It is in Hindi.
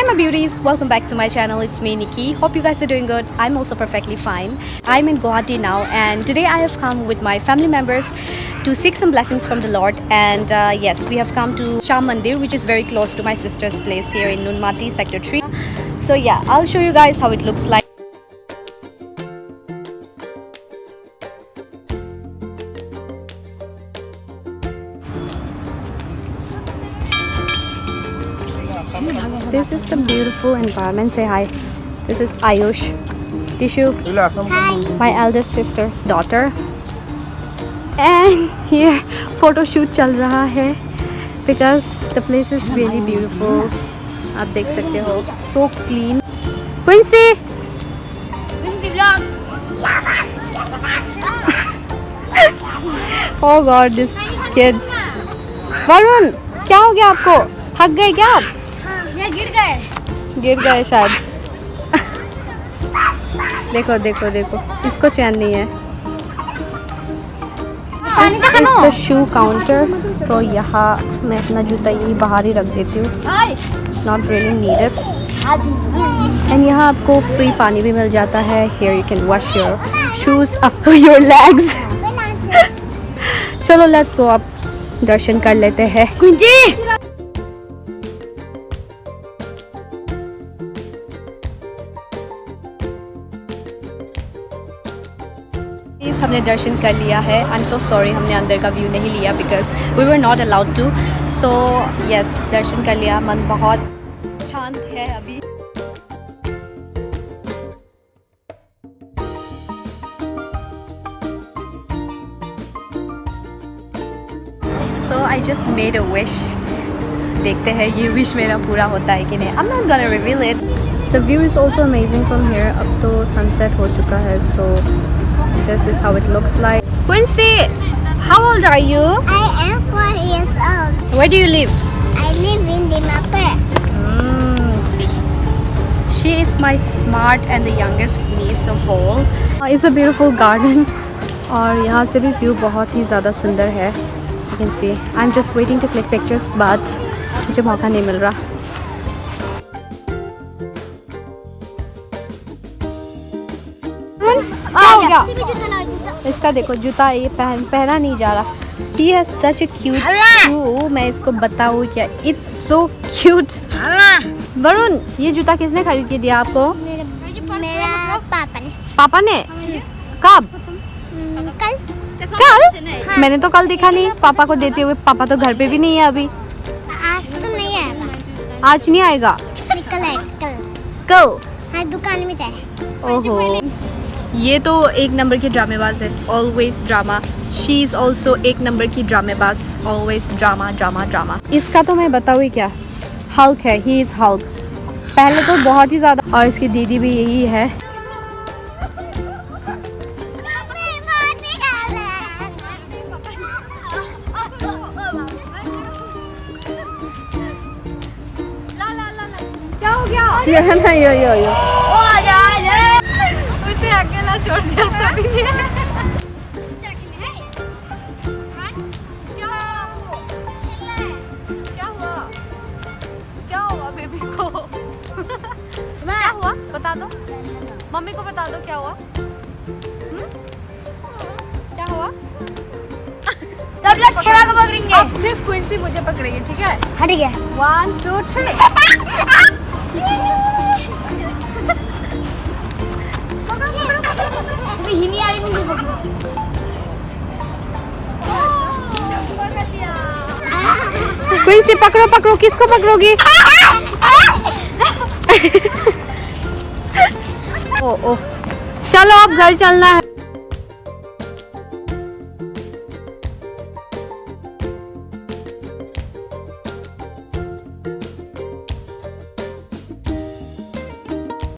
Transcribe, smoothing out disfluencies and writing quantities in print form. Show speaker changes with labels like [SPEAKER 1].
[SPEAKER 1] Hi my beauties, welcome back to my channel. It's me Nikki. Hope you guys are doing good. I'm also perfectly fine. I'm in Guwahati now and today I have come with my family members to seek some blessings from the Lord. And yes, we have come to Shyam Mandir, which is very close to my sister's place here in Nunmati sector 3. So yeah, I'll show you guys how it looks like. This is the beautiful environment. Say hi. This is Ayush, Tishu, my eldest sister's daughter. And here photo shoot चल रहा है because the place is really beautiful. आप देख सकते हो, so clean. Quincy. Oh God, these kids. Varun, क्या हो गया आपको? थक गए क्या आप? गिर गए शायद। देखो देखो देखो, इसको चैन नहीं है। This is the shoe counter. तो यहाँ मैं अपना जूता यही बाहर ही रख देती हूँ। Not really needed. And यहाँ आपको फ्री पानी भी मिल जाता है। Here you can wash your shoes up to your legs. चलो let's go up, दर्शन कर लेते हैं। कुंजी हमने दर्शन कर लिया है। आई एम सो सॉरी हमने अंदर का व्यू नहीं लिया because we were not allowed to. So yes, दर्शन कर लिया। मन बहुत शांत है अभी। So I just made a wish. देखते हैं ये विश मेरा पूरा होता है कि नहीं। I am not gonna reveal it. The view is also amazing from here. अब तो सनसेट हो चुका है। सो this is how it looks like. Quincy, how old are you?
[SPEAKER 2] I am 4 years old.
[SPEAKER 1] Where do you live?
[SPEAKER 2] I live in Dimapur.
[SPEAKER 1] See, she is my smart and the youngest niece of all. It's a beautiful garden. और यहाँ से भी व्यू बहुत ही ज़्यादा सुंदर है। You can see. I'm just waiting to click pictures, but मुझे मौका नहीं मिल रहा। इसका देखो जूता, ये पहना नहीं जा रहा। He has such a cute shoe. मैं इसको बताऊँ क्या? It's so cute. वरुण, ये जूता किसने खरीद के दिया आपको?
[SPEAKER 2] मेरा पापा ने।
[SPEAKER 1] पापा ने? कब?
[SPEAKER 2] कल।
[SPEAKER 1] कल? हाँ। मैंने तो कल देखा नहीं पापा को देते हुए। पापा तो घर पे भी नहीं है अभी।
[SPEAKER 2] आज तो नहीं आएगा।
[SPEAKER 1] आज नहीं आएगा?
[SPEAKER 2] कल आएगा।
[SPEAKER 1] कल?
[SPEAKER 2] हाँ, दुकान में जाए।
[SPEAKER 1] ओहो, ये तो एक नंबर की ड्रामेबाज है। Always drama. She is also एक नंबर की ड्रामेबाज। Always drama drama drama. इसका तो मैं बताऊँ क्या, हल्क है। He is Hulk. पहले तो बहुत ही ज़्यादा। और इसकी दीदी भी यही है। क्या हो गया? यो उसे अकेला छोड़ दिया सभी ने। क्या हुआ बेबी को? क्या हुआ बता दो, मम्मी को बता दो क्या हुआ। क्या हुआ?
[SPEAKER 2] सब लोग छेड़ा को पकड़ेंगे।
[SPEAKER 1] अब सिर्फ क्विंसी मुझे पकड़ेगी, ठीक है?
[SPEAKER 2] हाँ ठीक है।
[SPEAKER 1] 1 2 3। क्विंसी पकड़ो पकड़ो, किसको पकड़ोगी? ओ चलो अब घर चलना है।